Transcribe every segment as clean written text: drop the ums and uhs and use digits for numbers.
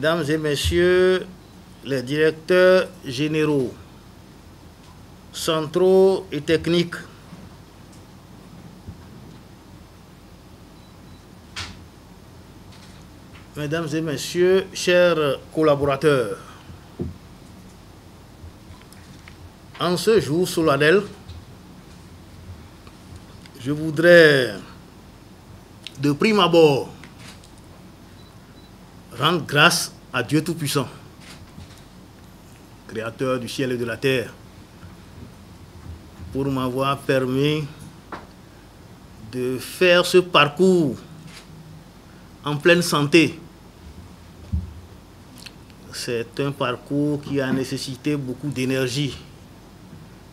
Mesdames et Messieurs les directeurs généraux, centraux et techniques, Mesdames et Messieurs, chers collaborateurs, en ce jour solennel, je voudrais de prime abord rendre grâce à Dieu Tout-Puissant, Créateur du ciel et de la terre, pour m'avoir permis de faire ce parcours en pleine santé. C'est un parcours qui a nécessité beaucoup d'énergie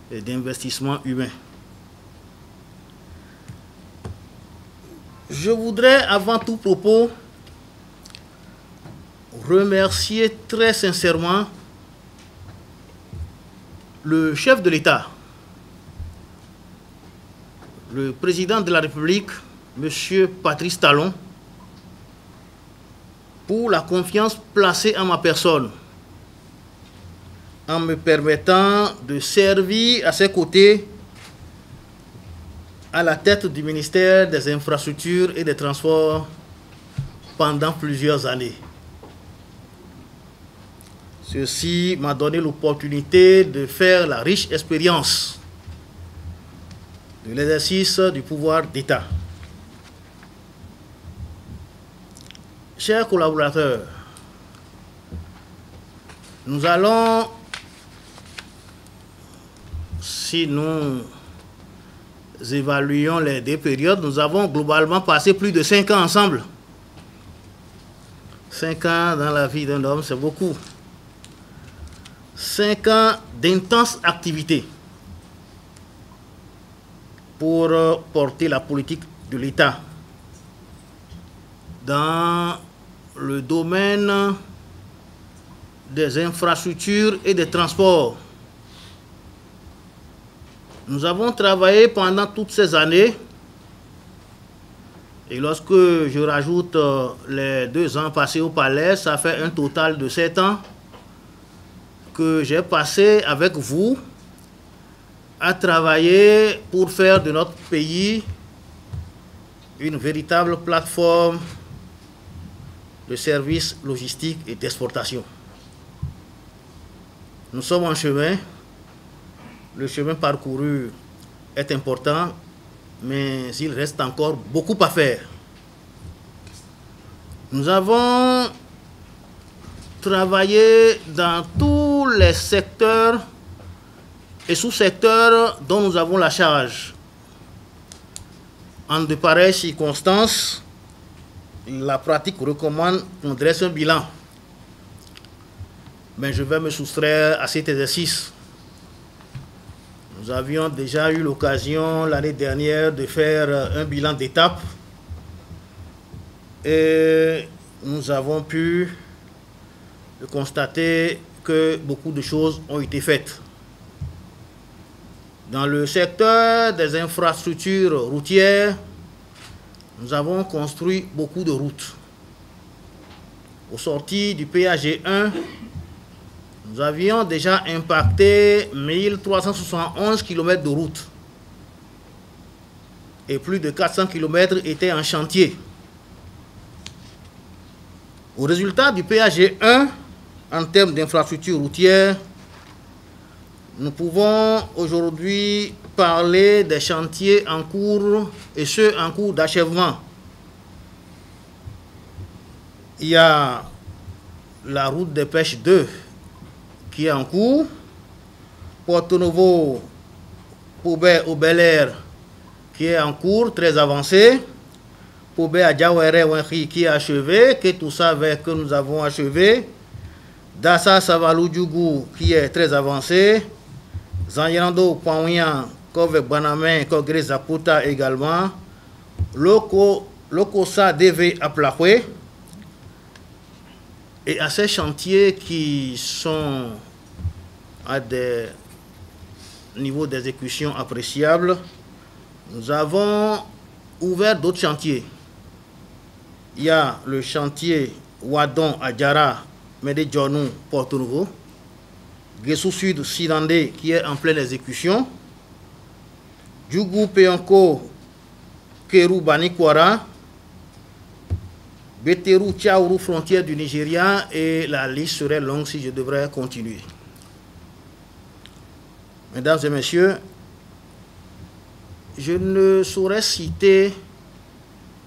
et d'investissement humain. Je voudrais, avant tout propos, remercier très sincèrement le chef de l'État, le président de la République, M. Patrice Talon, pour la confiance placée en ma personne, en me permettant de servir à ses côtés à la tête du ministère des Infrastructures et des Transports pendant plusieurs années. Ceci m'a donné l'opportunité de faire la riche expérience de l'exercice du pouvoir d'État. Chers collaborateurs, nous allons, si nous évaluons les deux périodes, nous avons globalement passé plus de 5 ans ensemble. 5 ans dans la vie d'un homme, c'est beaucoup. 5 ans d'intense activité pour porter la politique de l'État dans le domaine des infrastructures et des transports. Nous avons travaillé pendant toutes ces années, et lorsque je rajoute les 2 ans passés au palais, ça fait un total de 7 ans que j'ai passé avec vous à travailler pour faire de notre pays une véritable plateforme de services logistiques et d'exportation. Nous sommes en chemin. Le chemin parcouru est important, mais il reste encore beaucoup à faire. Nous avons travaillé dans tous les secteurs et sous-secteurs dont nous avons la charge. En de pareilles circonstances, la pratique recommande qu'on dresse un bilan. Mais je vais me soustraire à cet exercice. Nous avions déjà eu l'occasion l'année dernière de faire un bilan d'étape et nous avons pu constater que beaucoup de choses ont été faites. Dans le secteur des infrastructures routières, nous avons construit beaucoup de routes. Au sortir du péage 1, nous avions déjà impacté 1371 km de route et plus de 400 km étaient en chantier. Au résultat du péage 1, en termes d'infrastructures routières, nous pouvons aujourd'hui parler des chantiers en cours et ceux en cours d'achèvement. Il y a la route des pêches 2 qui est en cours, Porto Novo, Poubé au Bel Air qui est en cours, très avancé, Poubé à Diawere qui est achevé, Ketoussa que nous avons achevé, Dassa Savalou Djougou qui est très avancé, Zanyando Pauyan, Kove Baname, Kogre Zaputa également, Lokosa DV à Plahoué. Et à ces chantiers qui sont à des niveaux d'exécution appréciables, nous avons ouvert d'autres chantiers. Il y a le chantier Wadon à Diara Médé-Djornou, Porto Novo, Guessou Sud, Sidandé, qui est en pleine exécution, Djougou, Peonko, Kéru, Banikwara, Béterou, Tchaourou, frontière du Nigeria, et la liste serait longue si je devrais continuer. Mesdames et messieurs, je ne saurais citer,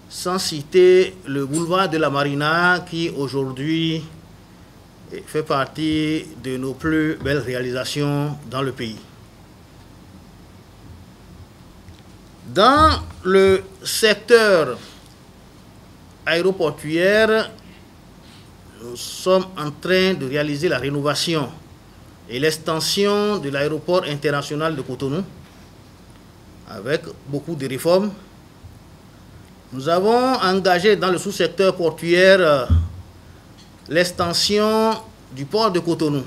sans citer le boulevard de la Marina qui aujourd'hui fait partie de nos plus belles réalisations dans le pays. Dans le secteur aéroportuaire, nous sommes en train de réaliser la rénovation et l'extension de l'aéroport international de Cotonou avec beaucoup de réformes. Nous avons engagé dans le sous-secteur portuaire l'extension du port de Cotonou.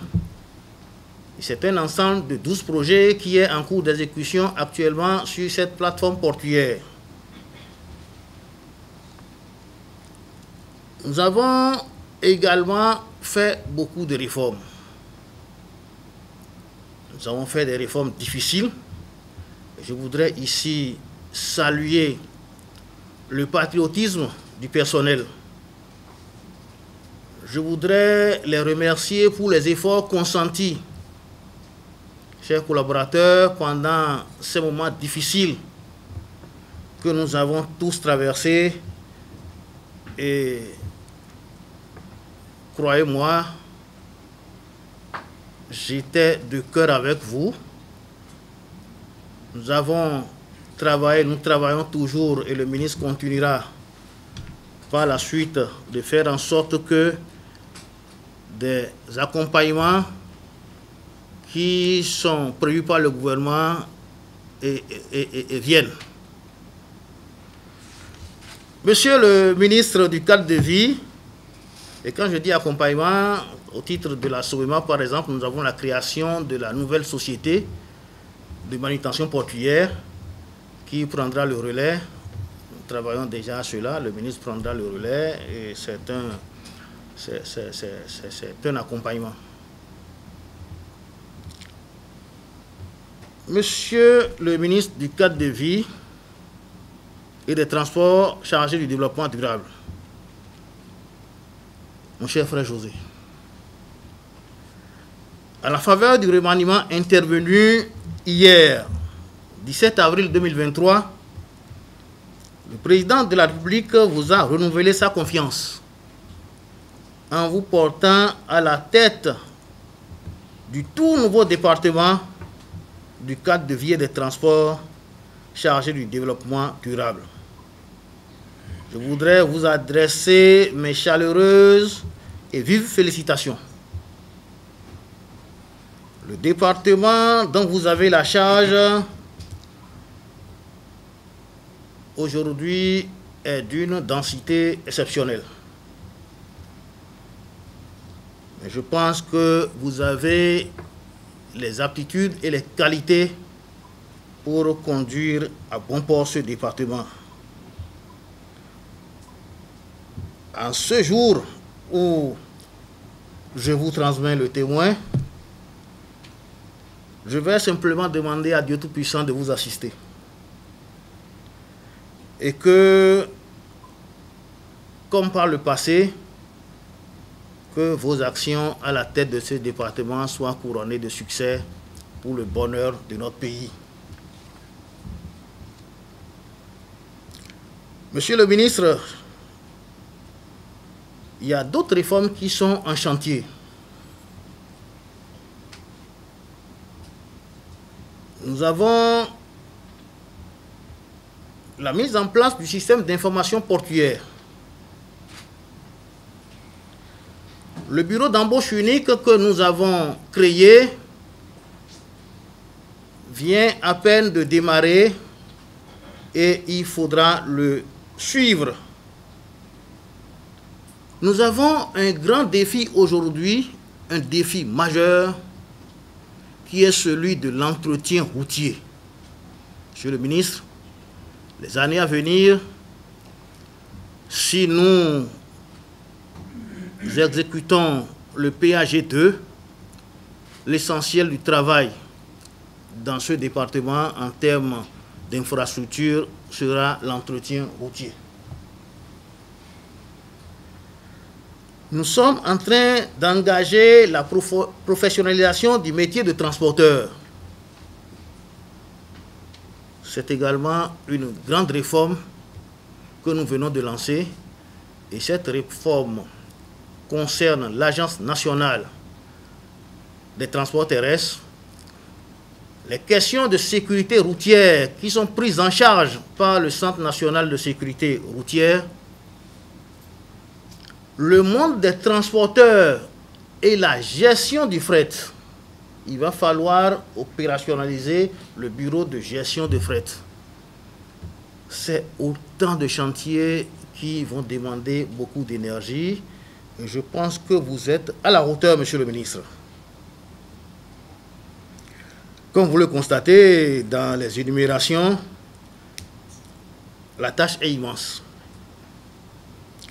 C'est un ensemble de 12 projets qui est en cours d'exécution actuellement sur cette plateforme portuaire. Nous avons également fait beaucoup de réformes. Nous avons fait des réformes difficiles. Je voudrais ici saluer le patriotisme du personnel. Je voudrais les remercier pour les efforts consentis, chers collaborateurs, pendant ces moments difficiles que nous avons tous traversés. Et croyez-moi, j'étais de cœur avec vous. Nous avons travaillé, nous travaillons toujours et le ministre continuera par la suite de faire en sorte que des accompagnements qui sont prévus par le gouvernement et viennent. Monsieur le ministre du cadre de vie, et quand je dis accompagnement, au titre de la SOEMA, par exemple, nous avons la création de la nouvelle société de manutention portuaire qui prendra le relais. Nous travaillons déjà à cela, le ministre prendra le relais et c'est un accompagnement. Monsieur le ministre du cadre de vie et des transports chargé du développement durable, mon cher frère José, à la faveur du remaniement intervenu hier, 17 avril 2023, le président de la République vous a renouvelé sa confiance en vous portant à la tête du tout nouveau département du cadre de vie et des transports chargé du développement durable. Je voudrais vous adresser mes chaleureuses et vives félicitations. Le département dont vous avez la charge aujourd'hui est d'une densité exceptionnelle. Mais je pense que vous avez les aptitudes et les qualités pour conduire à bon port ce département. En ce jour où je vous transmets le témoin, je vais simplement demander à Dieu Tout-Puissant de vous assister. Et que, comme par le passé, que vos actions à la tête de ce département soient couronnées de succès pour le bonheur de notre pays. Monsieur le ministre, il y a d'autres réformes qui sont en chantier. Nous avons la mise en place du système d'information portuaire. Le bureau d'embauche unique que nous avons créé vient à peine de démarrer et il faudra le suivre. Nous avons un grand défi aujourd'hui, un défi majeur, qui est celui de l'entretien routier. Monsieur le ministre, les années à venir, si nous exécutons le PAG2, l'essentiel du travail dans ce département en termes d'infrastructure sera l'entretien routier. Nous sommes en train d'engager la professionnalisation du métier de transporteur. C'est également une grande réforme que nous venons de lancer et cette réforme concerne l'Agence nationale des transports terrestres, les questions de sécurité routière qui sont prises en charge par le Centre national de sécurité routière, le monde des transporteurs et la gestion du fret. Il va falloir opérationnaliser le bureau de gestion de fret. C'est autant de chantiers qui vont demander beaucoup d'énergie et je pense que vous êtes à la hauteur, monsieur le ministre. Comme vous le constatez dans les énumérations, la tâche est immense.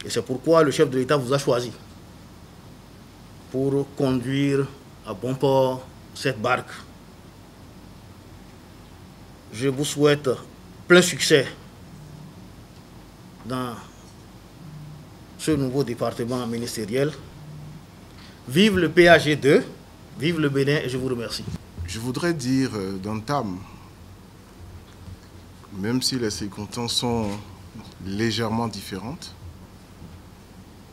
Et c'est pourquoi le chef de l'État vous a choisi pour conduire à bon port cette barque. Je vous souhaite plein succès dans ce nouveau département ministériel. Vive le PAG2, vive le Bénin et je vous remercie. Je voudrais dire d'entame, même si les circonstances sont légèrement différentes,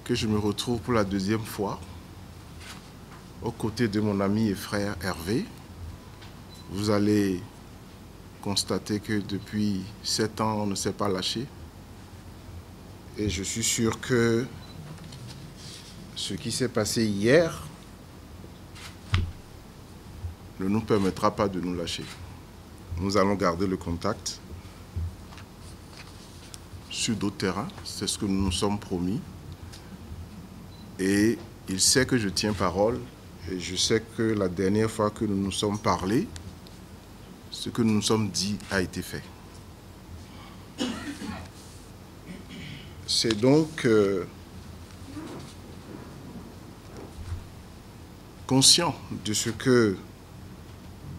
que je me retrouve pour la deuxième fois aux côtés de mon ami et frère Hervé. Vous allez constater que depuis 7 ans, on ne s'est pas lâché. Et je suis sûr que ce qui s'est passé hier ne nous permettra pas de nous lâcher. Nous allons garder le contact sur d'autres terrains, c'est ce que nous nous sommes promis. Et il sait que je tiens parole et je sais que la dernière fois que nous nous sommes parlé, ce que nous nous sommes dit a été fait. C'est donc conscient de ce que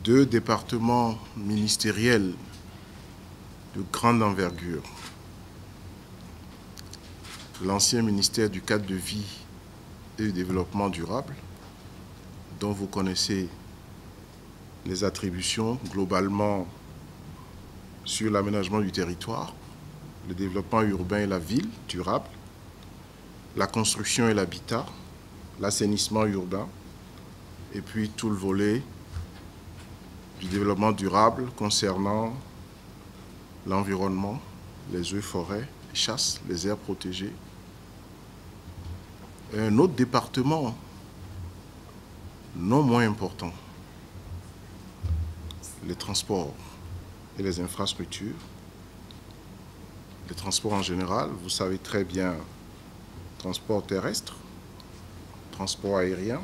2 départements ministériels de grande envergure, l'ancien ministère du cadre de vie et du développement durable, dont vous connaissez les attributions globalement sur l'aménagement du territoire, le développement urbain et la ville durable, la construction et l'habitat, l'assainissement urbain, et puis tout le volet du développement durable concernant l'environnement, les eaux et forêts, les chasses, les aires protégées. Et un autre département non moins important, les transports et les infrastructures. Les transports en général, vous savez très bien, transport terrestre, transport aérien,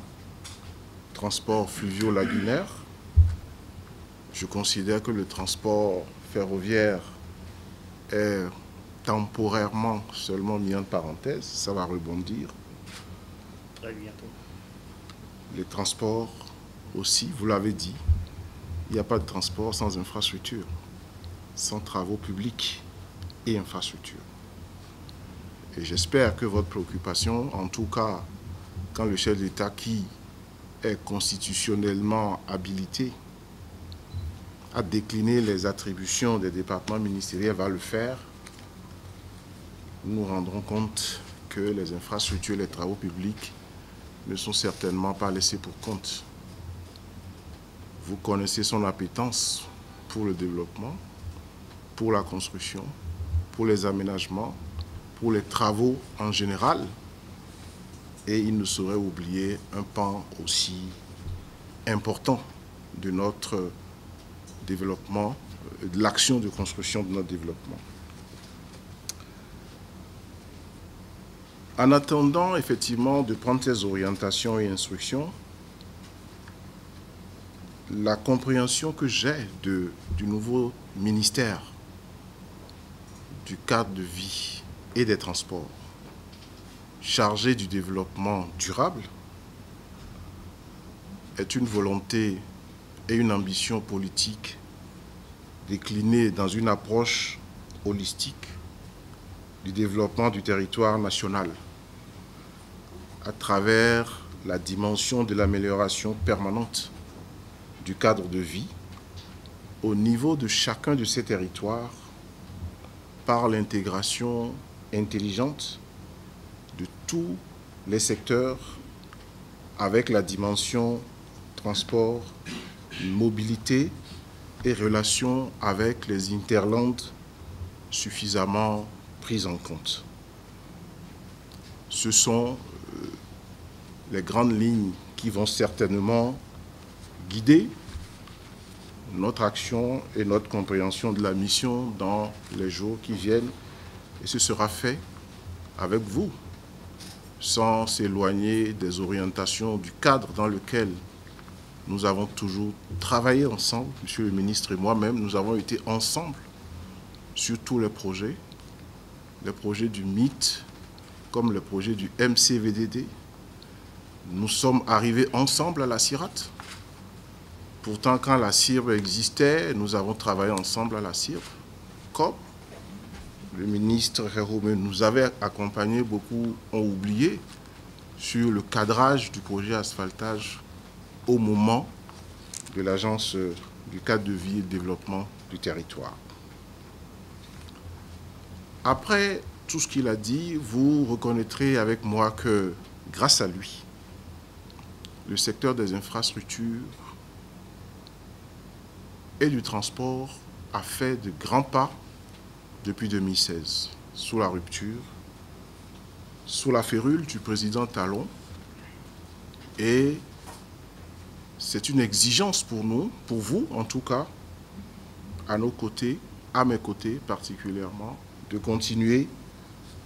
transport fluvio-lagunaire. Je considère que le transport ferroviaire est temporairement seulement mis en parenthèse, ça va rebondir. Très bientôt. Les transports aussi, vous l'avez dit, il n'y a pas de transport sans infrastructure, sans travaux publics et infrastructures. Et j'espère que votre préoccupation, en tout cas, quand le chef d'État qui est constitutionnellement habilité à décliner les attributions des départements ministériels va le faire, nous nous rendrons compte que les infrastructures et les travaux publics ne sont certainement pas laissés pour compte. Vous connaissez son appétence pour le développement, pour la construction, pour les aménagements, pour les travaux en général. Et il ne saurait oublier un pan aussi important de notre développement, de l'action de construction de notre développement. En attendant effectivement de prendre ces orientations et instructions, la compréhension que j'ai du nouveau ministère du cadre de vie et des transports chargé du développement durable est une volonté et une ambition politique déclinée dans une approche holistique du développement du territoire national à travers la dimension de l'amélioration permanente du cadre de vie au niveau de chacun de ces territoires par l'intégration intelligente de tous les secteurs avec la dimension transport, mobilité et relations avec les interlandes suffisamment prises en compte. Ce sont les grandes lignes qui vont certainement guider notre action et notre compréhension de la mission dans les jours qui viennent. Et ce sera fait avec vous, sans s'éloigner des orientations du cadre dans lequel nous avons toujours travaillé ensemble. Monsieur le ministre et moi-même, nous avons été ensemble sur tous les projets du MIT, comme les projets du MCVDD. Nous sommes arrivés ensemble à la CIRAT. Pourtant, quand la CIRB existait, nous avons travaillé ensemble à la CIRB. Comme le ministre Réhomé nous avait accompagnés, beaucoup ont oublié, sur le cadrage du projet asphaltage au moment de l'agence du cadre de vie et de développement du territoire. Après tout ce qu'il a dit, vous reconnaîtrez avec moi que, grâce à lui, le secteur des infrastructures et du transport a fait de grands pas depuis 2016, sous la rupture, sous la férule du président Talon. Et c'est une exigence pour nous, pour vous en tout cas, à nos côtés, à mes côtés particulièrement, de continuer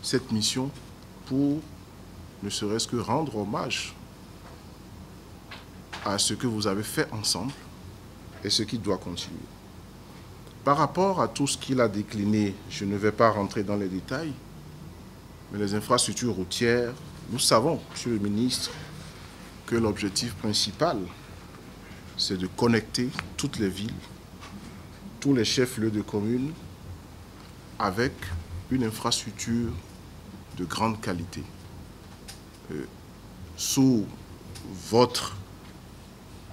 cette mission pour ne serait-ce que rendre hommage à ce que vous avez fait ensemble et ce qui doit continuer. Par rapport à tout ce qu'il a décliné, je ne vais pas rentrer dans les détails, mais les infrastructures routières, nous savons, Monsieur le ministre, que l'objectif principal, c'est de connecter toutes les villes, tous les chefs-lieux de communes avec une infrastructure de grande qualité. Sous votre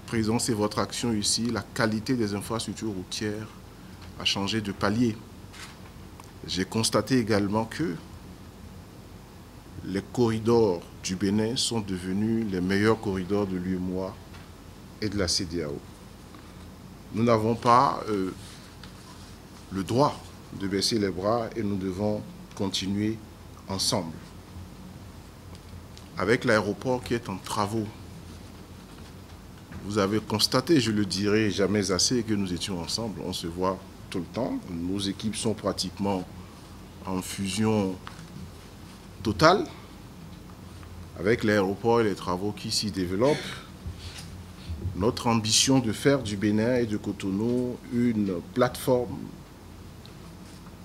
présence et votre action ici, la qualité des infrastructures routières a changé de palier. J'ai constaté également que les corridors du Bénin sont devenus les meilleurs corridors de l'UEMOA et de la CEDEAO. Nous n'avons pas le droit de baisser les bras et nous devons continuer ensemble. Avec l'aéroport qui est en travaux, vous avez constaté, je le dirai jamais assez, que nous étions ensemble. On se voit tout le temps. Nos équipes sont pratiquement en fusion totale avec l'aéroport et les travaux qui s'y développent. Notre ambition de faire du Bénin et de Cotonou une plateforme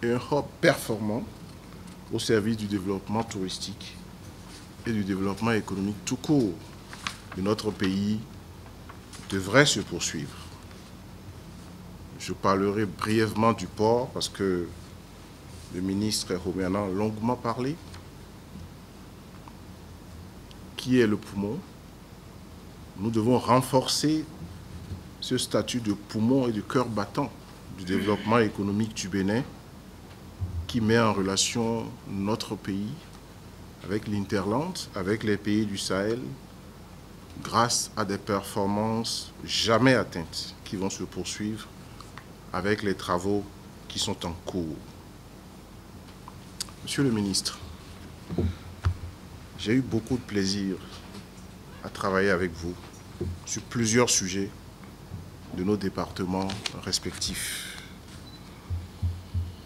et un hub performant au service du développement touristique et du développement économique tout court de notre pays devrait se poursuivre. Je parlerai brièvement du port parce que le ministre Réhomé en a longuement parlé. Qui est le poumon? Nous devons renforcer ce statut de poumon et de cœur battant du développement économique du Bénin qui met en relation notre pays avec l'Interland, avec les pays du Sahel, grâce à des performances jamais atteintes qui vont se poursuivre avec les travaux qui sont en cours. Monsieur le ministre, j'ai eu beaucoup de plaisir à travailler avec vous sur plusieurs sujets de nos départements respectifs.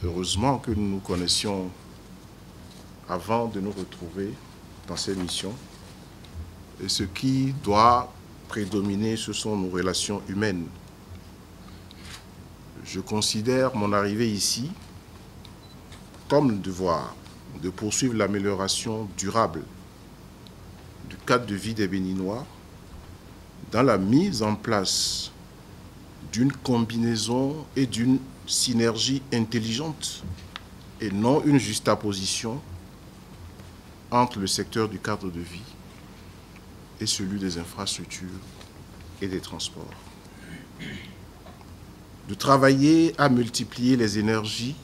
Heureusement que nous nous connaissions avant de nous retrouver dans ces missions. Et ce qui doit prédominer, ce sont nos relations humaines. Je considère mon arrivée ici comme le devoir de poursuivre l'amélioration durable du cadre de vie des Béninois, dans la mise en place d'une combinaison et d'une synergie intelligente et non une juxtaposition entre le secteur du cadre de vie et celui des infrastructures et des transports. De travailler à multiplier les énergies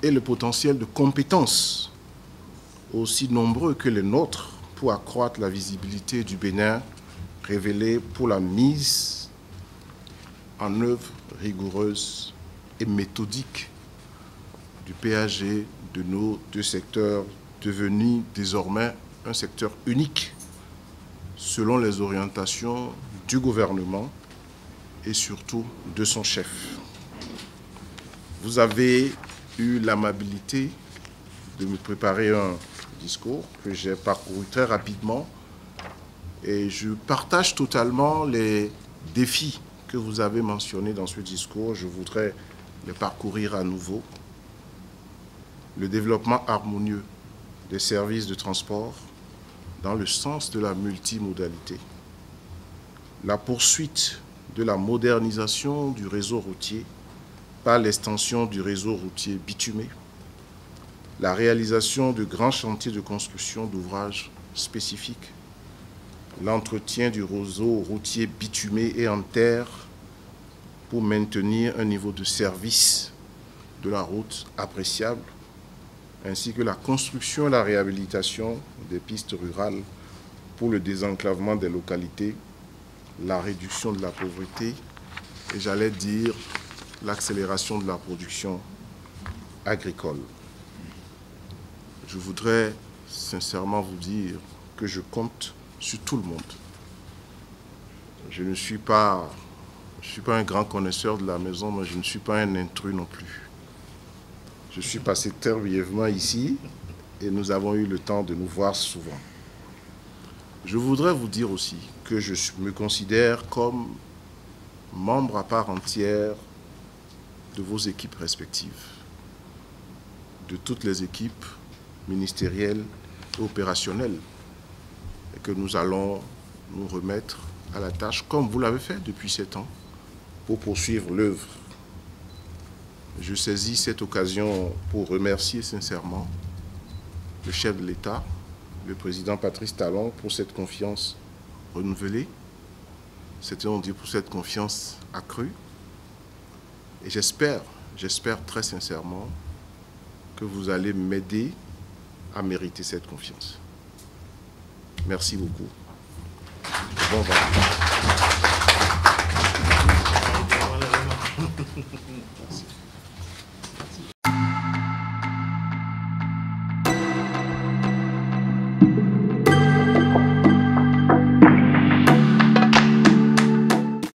et le potentiel de compétences aussi nombreux que les nôtres pour accroître la visibilité du Bénin révélée pour la mise en œuvre rigoureuse et méthodique du PAG de nos deux secteurs devenus désormais un secteur unique selon les orientations du gouvernement et surtout de son chef. Vous avez eu l'amabilité de me préparer un discours que j'ai parcouru très rapidement et je partage totalement les défis que vous avez mentionnés dans ce discours. Je voudrais les parcourir à nouveau. Le développement harmonieux des services de transport dans le sens de la multimodalité. La poursuite de la modernisation du réseau routier par l'extension du réseau routier bitumé. La réalisation de grands chantiers de construction d'ouvrages spécifiques. L'entretien du réseau routier bitumé et en terre pour maintenir un niveau de service de la route appréciable, ainsi que la construction et la réhabilitation des pistes rurales pour le désenclavement des localités, la réduction de la pauvreté et, j'allais dire, l'accélération de la production agricole. Je voudrais sincèrement vous dire que je compte sur tout le monde. Je ne suis pas un grand connaisseur de la maison, mais je ne suis pas un intrus non plus. Je suis passé très brièvement ici et nous avons eu le temps de nous voir souvent. Je voudrais vous dire aussi que je me considère comme membre à part entière de vos équipes respectives, de toutes les équipes ministérielles et opérationnelles, et que nous allons nous remettre à la tâche, comme vous l'avez fait depuis 7 ans, pour poursuivre l'œuvre. Je saisis cette occasion pour remercier sincèrement le chef de l'État, le président Patrice Talon, pour cette confiance renouvelée, c'est-à-dire pour cette confiance accrue. Et j'espère très sincèrement que vous allez m'aider à mériter cette confiance. Merci beaucoup. Bon vent.